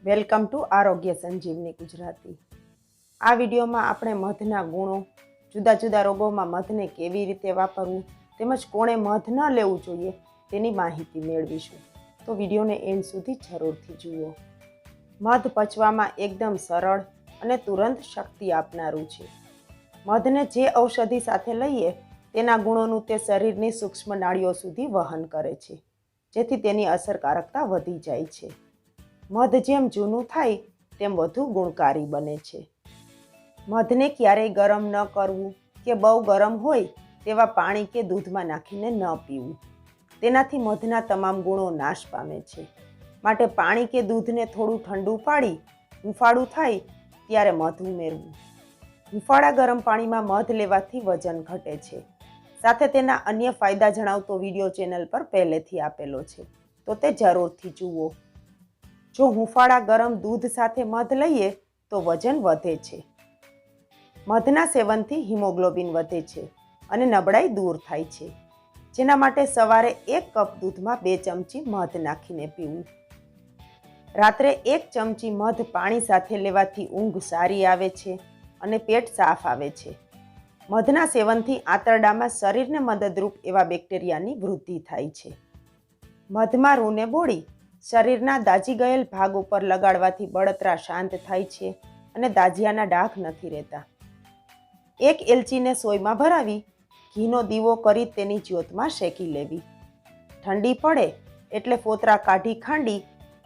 Welcome to આરોગ્ય સંજીવની ગુજરાતી। આ વિડીયોમાં આપણે મધના ગુણો, જુદા જુદા રોગોમાં મધને કેવી રીતે વાપરવું તેમજ કોણે મધ ન લેવું જોઈએ તેની માહિતી મેળવીશું। તો વિડીયોને એન્ડ સુધી જરૂરથી જુઓ। મધ પચવામાં એકદમ સરળ અને તુરંત શક્તિ આપનારું છે। મધને જે ઔષધિ સાથે લઈએ તેના ગુણોનું તે શરીરની સૂક્ષ્મ નાડીઓ સુધી વહન કરે છે, જેથી તેની અસરકારકતા વધી જાય છે। મધ જેમ જૂનું થાય તેમ વધુ ગુણકારી બને છે। મધને ક્યારેય ગરમ ન કરવું કે બહુ ગરમ હોય તેવા પાણી કે દૂધમાં નાખીને ન પીવું, તેનાથી મધના તમામ ગુણો નાશ પામે છે। માટે પાણી કે દૂધને થોડું ઠંડુ પાડી હૂંફાળું થાય ત્યારે મધ ઉમેરવું। હૂંફાળા ગરમ પાણીમાં મધ લેવાથી વજન ઘટે છે। સાથે તેના અન્ય ફાયદા જણાવતો વિડીયો ચેનલ પર પહેલેથી આપેલો છે, તો તે જરૂરથી જુઓ। જો હૂંફાળા ગરમ દૂધ સાથે મધ લઈએ તો વજન વધે છે। મધના સેવનથી હિમોગ્લોબિન વધે છે અને નબળાઈ દૂર થાય છે, જેના માટે સવારે 1 કપ દૂધમાં 2 ચમચી મધ નાખીને પીવું। રાત્રે 1 ચમચી મધ પાણી સાથે લેવાથી ઊંઘ સારી આવે છે અને પેટ સાફ આવે છે। મધના સેવનથી આંતરડામાં શરીરને મદદરૂપ એવા બેક્ટેરિયાની વૃદ્ધિ થાય છે। મધમાં રૂને બોળી શરીરના દાજી ગયેલ ભાગ ઉપર લગાડવાથી બળતરા શાંત થાય છે અને દાજિયાના ડાઘ નથી રહેતા। 1 એલચીને સોયમાં ભરાવી ઘીનો દીવો કરી તેની જ્યોતમાં શેકી લેવી। ઠંડી પડે એટલે ફોતરા કાઢી ખાંડી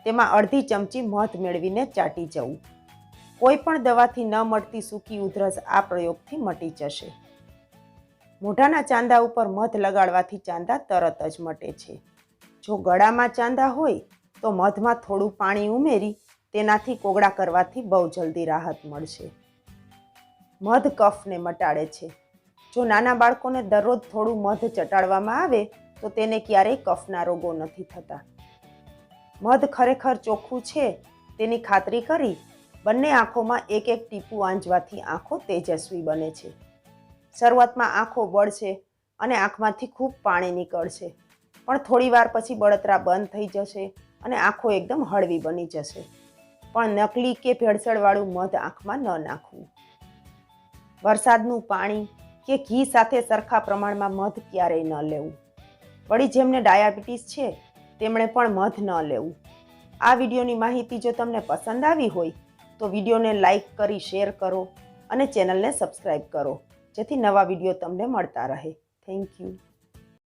તેમાં અડધી ચમચી મધ મેળવીને ચાટી જવું। કોઈ પણ દવાથી ન મળતી સૂકી ઉધરસ આ પ્રયોગથી મટી જશે। મોઢાના ચાંદા ઉપર મધ લગાડવાથી ચાંદા તરત જ મટે છે। જો ગળામાં ચાંદા હોય તો મધમાં થોડું પાણી ઉમેરી તેનાથી કોગળા કરવાથી બહુ જલ્દી રાહત મળશે। મધ કફને મટાડે છે। જો નાના બાળકોને દરરોજ થોડું મધ ચટાડવામાં આવે તો તેને ક્યારેય કફના રોગો નથી થતા। મધ ખરેખર ચોખ્ખું છે તેની ખાતરી કરી બંને આંખોમાં 1-1 ટીપું આંજવાથી આંખો તેજસ્વી બને છે। શરૂઆતમાં આંખો બળશે અને આંખમાંથી ખૂબ પાણી નીકળશે, પણ થોડી વાર પછી બળતરા બંધ થઈ જશે અને આંખો એકદમ હળવી બની જશે। પણ નકલી કે ભેળસેળવાળું મધ આંખમાં ન નાખવું। વરસાદનું પાણી કે ઘી સાથે સરખા પ્રમાણમાં મધ ક્યારેય ન લેવું। વળી જેમને ડાયાબિટીસ છે તેમણે પણ મધ ન લેવું। આ વિડીયોની માહિતી જો તમને પસંદ આવી હોય તો વિડીયોને લાઈક કરી શેર કરો અને ચેનલને સબસ્ક્રાઈબ કરો, જેથી નવા વિડીયો તમને મળતા રહે। Thank you.